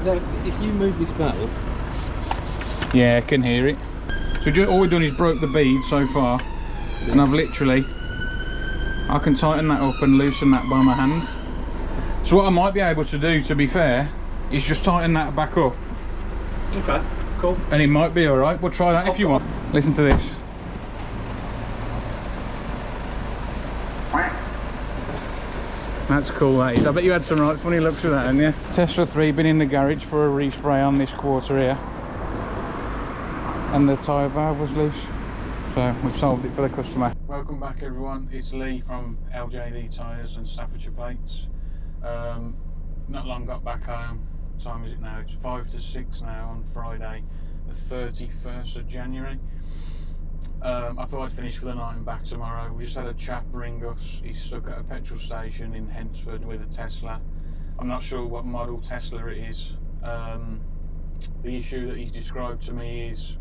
if you move this valve... Yeah, I can hear it. So all we've done is broke the bead so far, and I've literally... I can tighten that up and loosen that by my hand. So what I might be able to do, to be fair, is just tighten that back up. Okay, cool. And it might be alright. We'll try that if you want. Listen to this. That's cool, that is. I bet you had some right funny looks with that, hadn't you? Tesla 3 been in the garage for a respray on this quarter here. And the tyre valve was loose. So we've solved it for the customer. Welcome back everyone, it's Lee from LJD Tyres and Staffordshire Plates. Not long got back home. What time is it now? It's 5 to 6 now on Friday the 31st of January. I thought I'd finish for the night and back tomorrow. We just had a chap ring us. He's stuck at a petrol station in Hednesford with a Tesla. I'm not sure what model Tesla it is. The issue that he's described to me is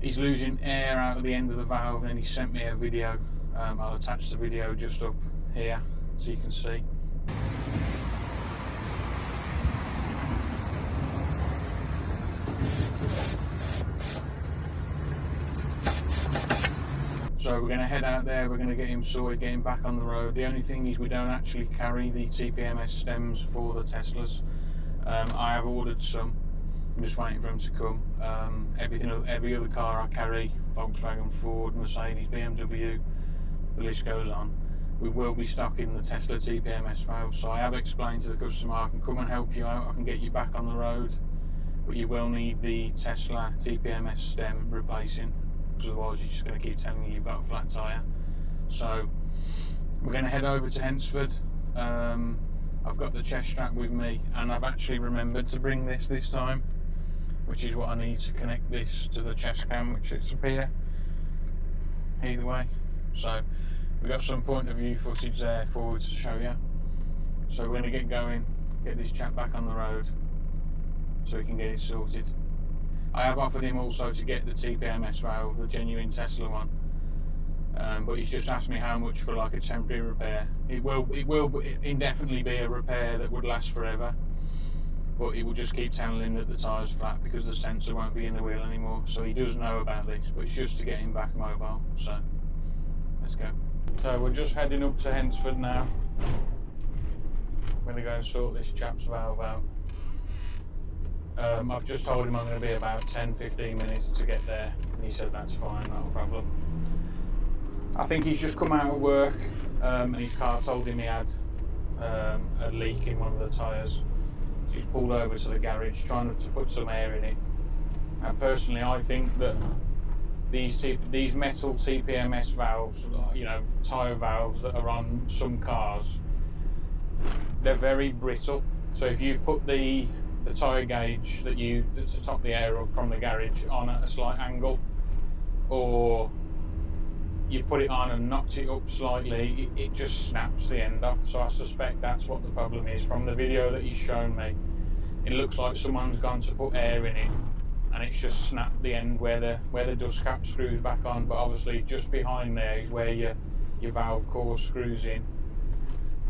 he's losing air out of the end of the valve, and he sent me a video. I'll attach the video just up here so you can see. So we're going to head out there, we're going to get him sorted, get him back on the road. The only thing is we don't actually carry the TPMS stems for the Teslas. I have ordered some, I'm just waiting for them to come. Every other car I carry, Volkswagen, Ford, Mercedes, BMW, the list goes on. We will be stocking the Tesla TPMS valve, so I have explained to the customer I can come and help you out, I can get you back on the road, but you will need the Tesla TPMS stem replacing, because otherwise you're just going to keep telling you you've got a flat tyre. So we're going to head over to Hednesford. I've got the chest strap with me, and I've actually remembered to bring this time, which is what I need to connect this to the chest cam, which is up here, either way. So we've got some point of view footage there forwards to show you. So we're going to get going, get this chap back on the road so we can get it sorted. I have offered him also to get the TPMS valve, the genuine Tesla one, but he's just asked me how much for like a temporary repair. It will indefinitely be a repair that would last forever, but it will just keep telling him that the tyre's flat because the sensor won't be in the wheel anymore. So he does know about this, but it's just to get him back mobile. So let's go. So we're just heading up to Hednesford now. I'm going to go and sort this chap's valve out. I've just told him I'm going to be about 10-15 minutes to get there, and he said that's fine, not a problem. I think he's just come out of work, and his car told him he had a leak in one of the tyres. So he's pulled over to the garage trying to put some air in it. And personally I think that these metal TPMS valves, you know, tyre valves that are on some cars, they're very brittle. So if you've put the tyre gauge to top the air up from the garage on at a slight angle, or you've put it on and knocked it up slightly, it just snaps the end off. So I suspect that's what the problem is. From the video that he's shown me, it looks like someone's gone to put air in it and it's just snapped the end where the dust cap screws back on, but obviously just behind there is where your valve core screws in.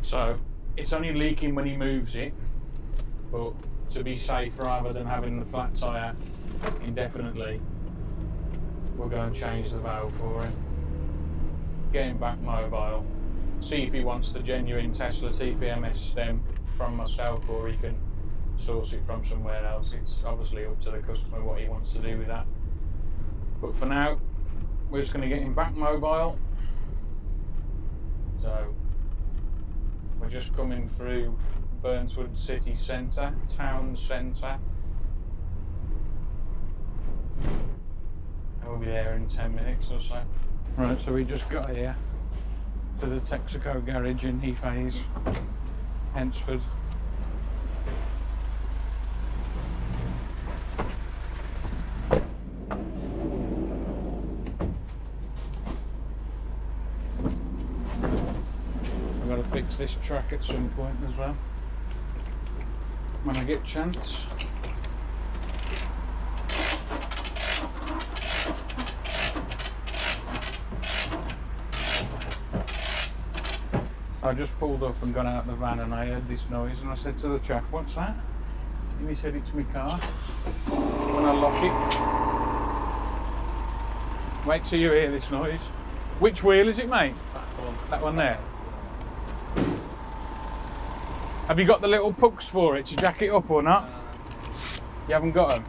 So it's only leaking when he moves it, but to be safe, rather than having the flat tyre indefinitely, we'll go and change the valve for him, get him back mobile, see if he wants the genuine Tesla TPMS stem from myself or he can source it from somewhere else. It's obviously up to the customer what he wants to do with that, but for now we're just going to get him back mobile. So we're just coming through Burnswood city centre, town centre, and we'll be there in 10 minutes or so. Right, so we just got here to the Texaco garage in Heathhays, Hednesford. I've got to fix this track at some point as well, when I get a chance. I just pulled up and got out of the van and I heard this noise and I said to the chap, "What's that?" and he said it's my car when I lock it. Wait till you hear this noise. Which wheel is it, mate? That one there. Have you got the little pucks for it to jack it up or not? You haven't got them?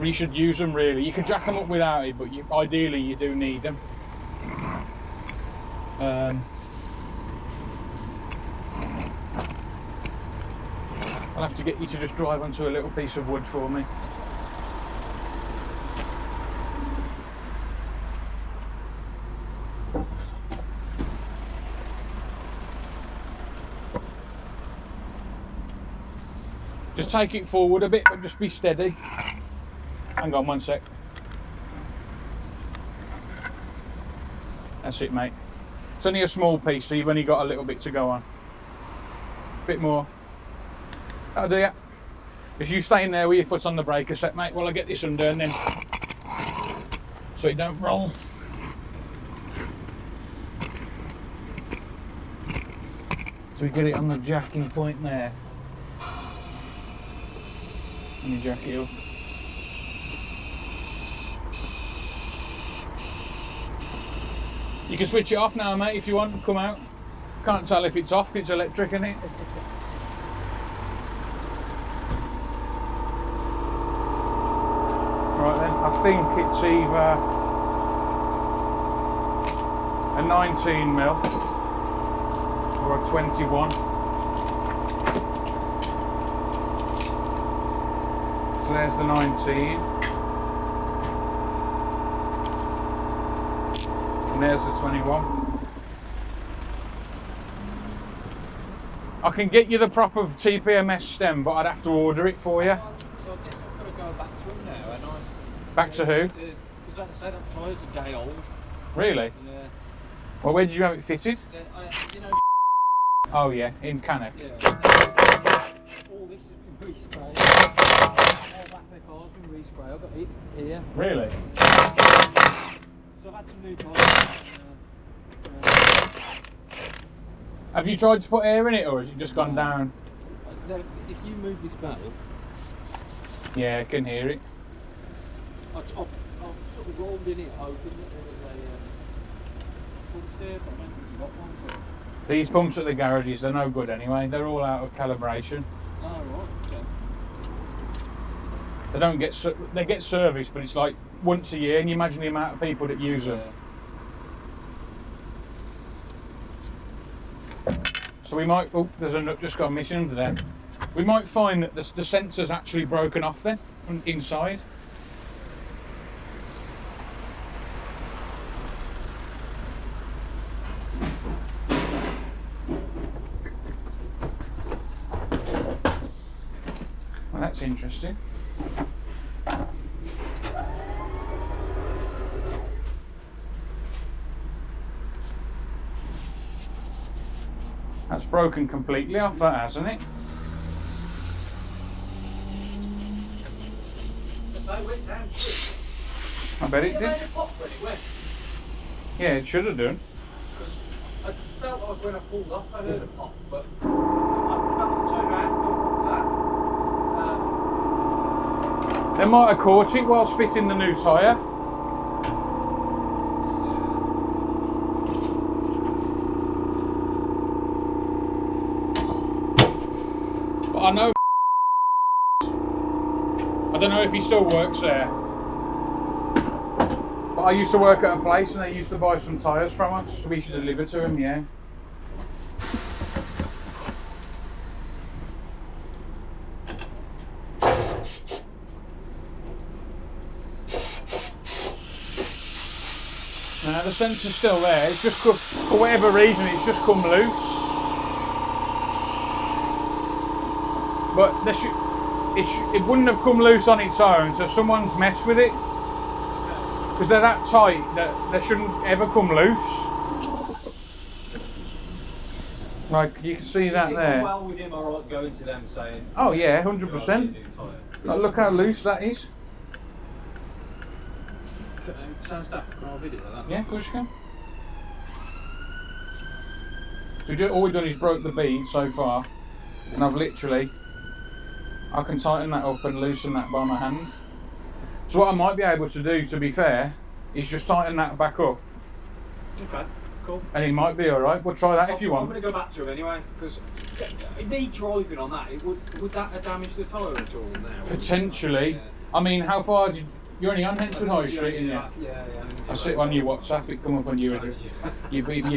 You should use them really. You can jack them up without it, but ideally you do need them. I'll have to get you to just drive onto a little piece of wood for me. Just take it forward a bit, but just be steady. Hang on 1 sec. That's it, mate. It's only a small piece, so you've only got a little bit to go on. Bit more. That'll do ya. Just you stay in there with your foot on the brake a sec, mate, while I get this under and then so it don't roll. So we get it on the jacking point there. And you jack it up. You can switch it off now, mate, if you want. Come out. Can't tell if it's off, it's electric, isn't it? Right then, I think it's either a 19mm or a 21. So there's the 19. And there's the 21. I can get you the proper TPMS stem, but I'd have to order it for you. So I guess I've got to go back to him now, and Back to who? Because like I said, that tyre's a day old. Really? Yeah. Well, where did you have it fitted? You know. Oh yeah, in Cannock. Yeah. All this has been resprayed. All back of the car's been resprayed. I've got it here. Really? So I've had some new tyres. Have you tried to put air in it, or has it just gone down? If you move this metal, Yeah, I can hear it. I've sort of rolled in it, opened it, there was a pump there, but I don't think you've got one. So. These pumps at the garages, they're no good anyway. They're all out of calibration. Oh, right, okay. They don't get they get serviced, but it's like once a year, and you imagine the amount of people that use them. So we might, oh, there's a nut just gone missing under there. We might find that the sensor's actually broken off then, inside. Well, that's interesting. That's broken completely off, that hasn't it? I bet it did. Yeah, it should have done. I felt like when I pulled off, I heard a pop, but I felt like turned around. They might have caught it whilst fitting the new tyre. But I know I don't know if he still works there. But I used to work at a place and they used to buy some tyres from us. We should deliver to him, yeah. Now the sensor's still there, it's just for whatever reason it's just come loose. But it wouldn't have come loose on its own, so someone's messed with it. Because they're that tight that they shouldn't ever come loose. Like you can see that there. Well with him, or going to them saying, oh yeah, 100%. Like, look how loose that is. Sounds daft, can I have a video of that? Yeah, of course you can. So all we've done is broke the bead so far, and I've literally, I can tighten that up and loosen that by my hand. So what I might be able to do, to be fair, is just tighten that back up. Okay, cool. And it might be alright. We'll try that if you want. I'm going to go back to it anyway, because me driving on that, would that have damaged the tyre at all now? Potentially. Yeah. I mean, how far did you're only on Hednesford High Street, isn't it? Yeah. I see it on your WhatsApp, it come up on your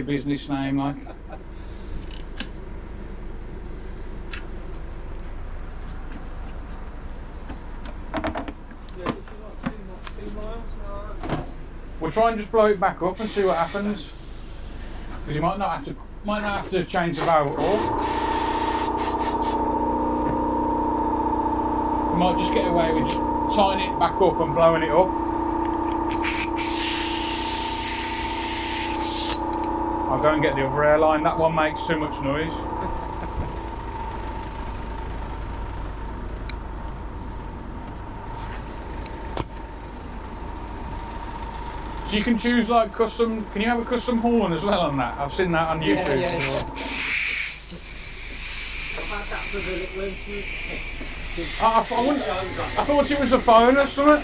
business name, like. We'll try and just blow it back up and see what happens. Because you might not have to change the valve at all. You might just get away with just tightening it back up and blowing it up. I'll go and get the other airline. That one makes too much noise. So you can choose like custom. Can you have a custom horn as well on that? I've seen that on YouTube. Yeah. I've had that for the little instruments. I thought it was a phone or something.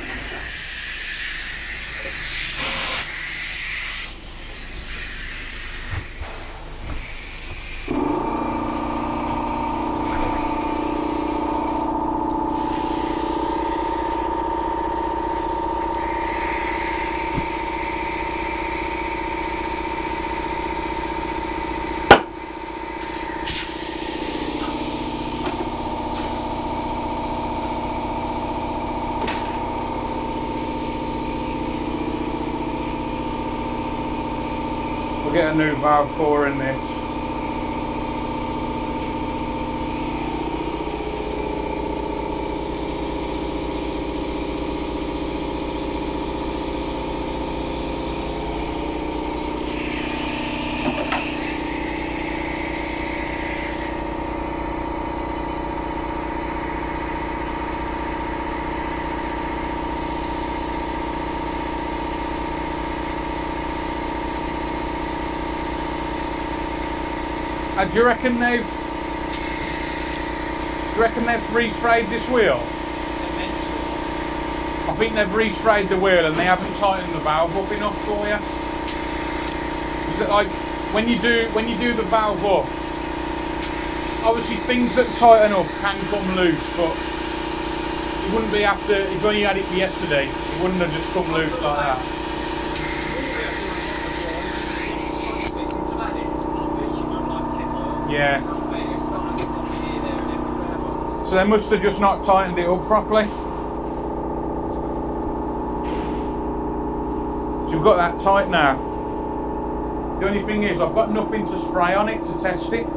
We'll get a new valve core in this. Do you reckon they've resprayed this wheel? I think they've resprayed the wheel and they haven't tightened the valve up enough for you. Is it like when you do the valve up, obviously things that tighten up can come loose, but it wouldn't be after, if you only had it yesterday, it wouldn't have just come loose like that. Yeah. So they must have just not tightened it up properly. So we've got that tight now. The only thing is I've got nothing to spray on it to test it.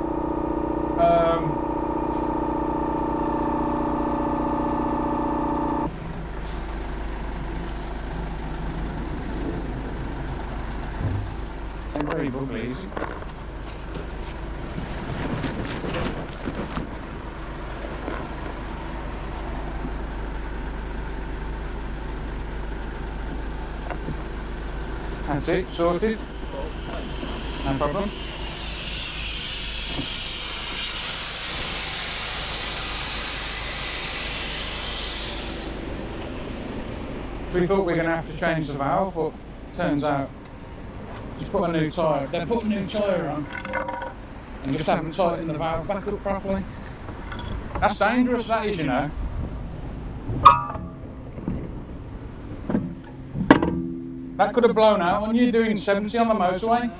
It's very bubbly, is it? That's it, sorted. No problem. So we thought we were going to have to change the valve, but turns out just put a new tyre. They put a new tyre on and just haven't tightened the valve back up properly. That's dangerous, that is, you know. That could have blown out on you doing 70 on the motorway.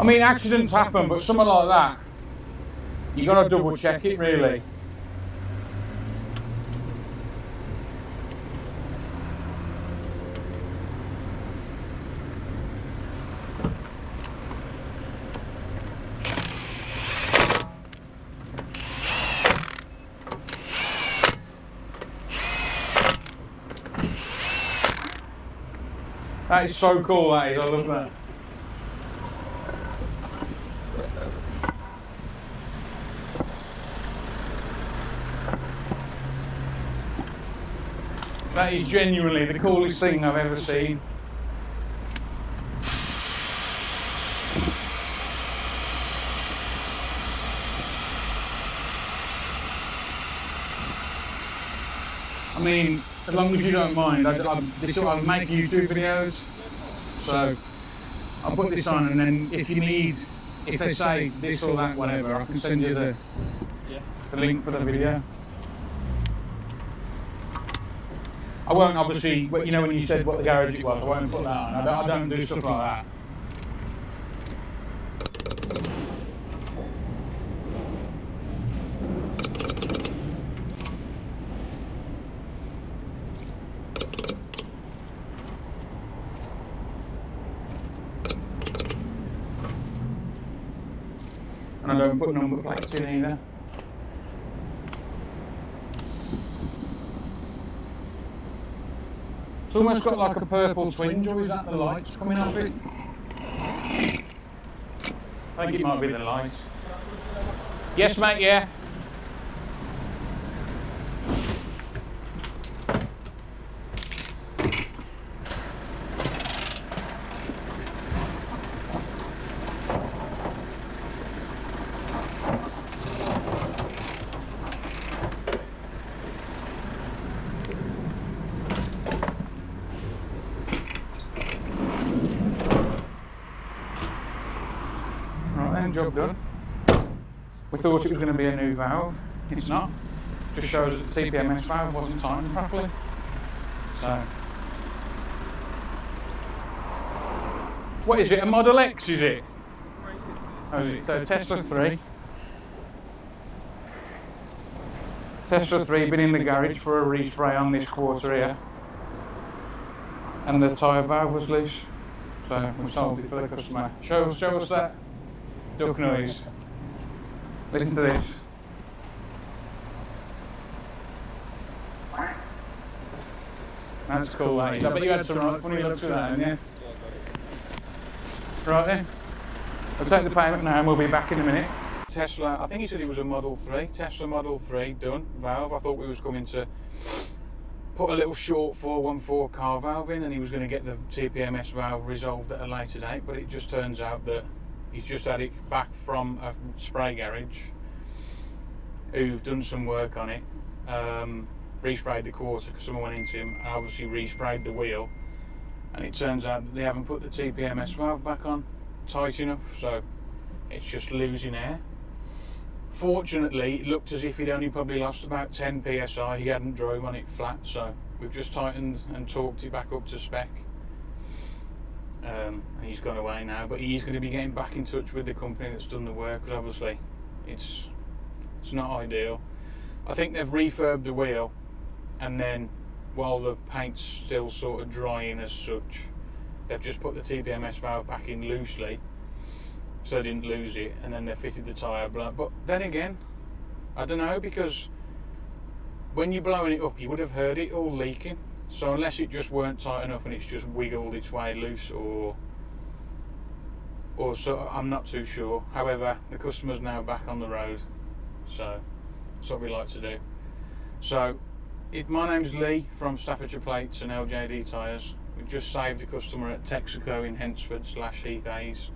I mean, accidents happen, but something like that, you got to double check it really. That is so cool, that is, I love that. That is genuinely the coolest thing I've ever seen. I mean, as long as you don't mind, I make YouTube videos, so I'll put this on, and then if you need, if they say this or that, whatever, I can send you the link for the video. I won't obviously, you know when you said what the garage it was, I won't put that on. I don't do stuff like that. And I don't put number plates in either. It's almost got like a purple twinge, or is that the lights coming off it? I think it might be the lights. Yes, mate, yeah. Job done. We thought it was going to be a new valve. It's not. Just shows that the TPMS valve wasn't tightened properly. So, what is it? A Model X, is it? Oh, is it? So Tesla 3. Tesla 3 been in the garage for a respray on this quarter here, and the tyre valve was loose. So we sold it for the customer. Show us that. Duck noise. Listen to this. That's cool, that is. I bet you had some right funny looks with that, didn't you? Right then. I'll take the payment now and we'll be back in a minute. Tesla, I think he said it was a Model 3. Tesla Model 3, done. Valve. I thought we was coming to put a little short 414 car valve in, and he was going to get the TPMS valve resolved at a later date, but it just turns out that he's just had it back from a spray garage who've done some work on it, resprayed the quarter because someone went into him, and obviously resprayed the wheel, and it turns out that they haven't put the TPMS valve back on tight enough, so it's just losing air. Fortunately, it looked as if he'd only probably lost about 10 psi. He hadn't drove on it flat, so we've just tightened and torqued it back up to spec. He's gone away now, but he's going to be getting back in touch with the company that's done the work, because obviously it's not ideal. I think they've refurbed the wheel, and then while the paint's still sort of drying as such, they've just put the TPMS valve back in loosely so they didn't lose it, and then they fitted the tyre blower. But then again, I don't know, because when you're blowing it up you would have heard it all leaking. So unless it just weren't tight enough and it's just wiggled its way loose, or so, I'm not too sure. However, the customer's now back on the road, so that's what we like to do. So my name's Lee from Staffordshire Plates and LJD Tyres. We just saved a customer at Texaco in Hednesford / Heath Hayes,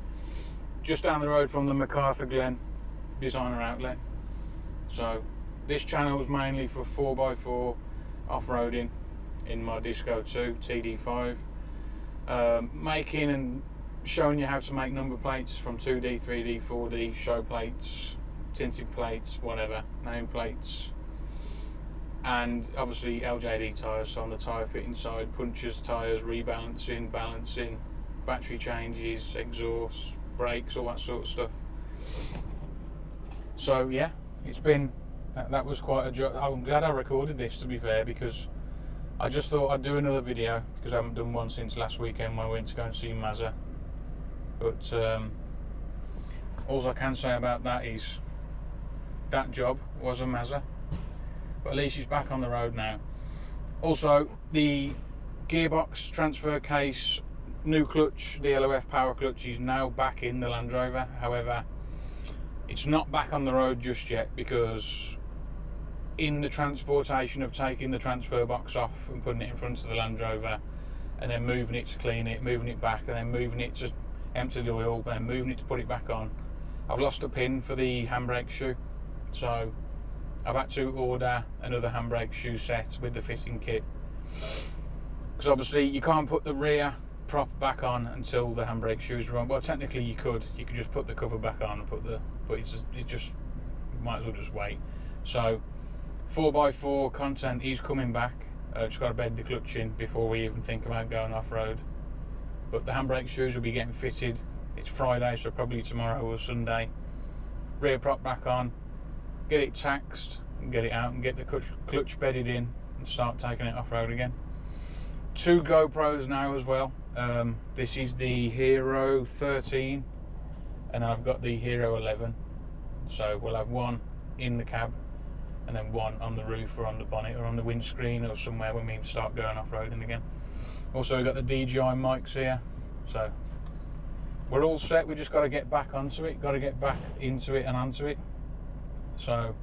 just down the road from the MacArthur Glen designer outlet. So this channel is mainly for 4x4 off-roading in my Disco 2 TD5, making and showing you how to make number plates from 2D, 3D, 4D, show plates, tinted plates, whatever, name plates, and obviously LJD tyres, so on the tyre fitting side, punches, tyres, rebalancing, balancing, battery changes, exhaust, brakes, all that sort of stuff. So yeah, it's been, that was quite a job. I'm glad I recorded this, to be fair, because I just thought I'd do another video, because I haven't done one since last weekend when I went to go and see Mazza. But all I can say about that is that job was a Mazza, but at least she's back on the road now. Also, the gearbox, transfer case, new clutch, the LOF power clutch is now back in the Land Rover. However, it's not back on the road just yet, because in the transportation of taking the transfer box off and putting it in front of the Land Rover, and then moving it to clean it, moving it back, and then moving it to empty the oil, then moving it to put it back on. I've lost a pin for the handbrake shoe, so I've had to order another handbrake shoe set with the fitting kit, because obviously you can't put the rear prop back on until the handbrake shoes are on. Well, technically you could just put the cover back on and but it just might as well just wait. So 4x4 content is coming back. Just got to bed the clutch in before we even think about going off-road. But the handbrake shoes will be getting fitted. It's Friday, so probably tomorrow or Sunday. Rear prop back on, get it taxed and get it out and get the clutch bedded in and start taking it off-road again. 2 GoPros now as well. This is the Hero 13 and I've got the Hero 11. So we'll have one in the cab and then one on the roof or on the bonnet or on the windscreen or somewhere when we start going off-roading again. Also we've got the DJI mics here, so we're all set. We just got to get back onto it, got to get back into it and onto it. So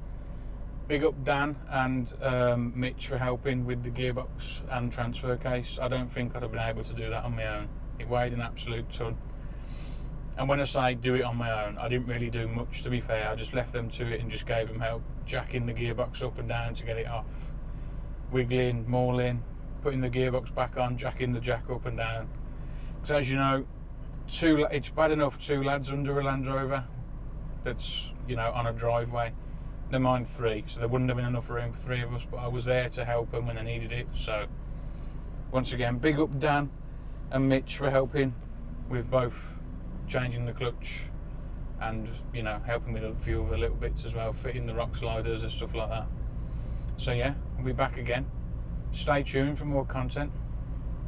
big up Dan and Mitch for helping with the gearbox and transfer case. I don't think I'd have been able to do that on my own. It weighed an absolute ton. And when I say do it on my own, I didn't really do much, to be fair. I just left them to it and just gave them help, jacking the gearbox up and down to get it off, wiggling, mauling, putting the gearbox back on, jacking the jack up and down. Because as you know, it's bad enough 2 lads under a Land Rover that's, you know, on a driveway. Never mind 3, so there wouldn't have been enough room for 3 of us, but I was there to help them when they needed it. So once again, big up Dan and Mitch for helping with both changing the clutch and, you know, helping with a few of the little bits as well, fitting the rock sliders and stuff like that. So yeah, we'll be back again. Stay tuned for more content.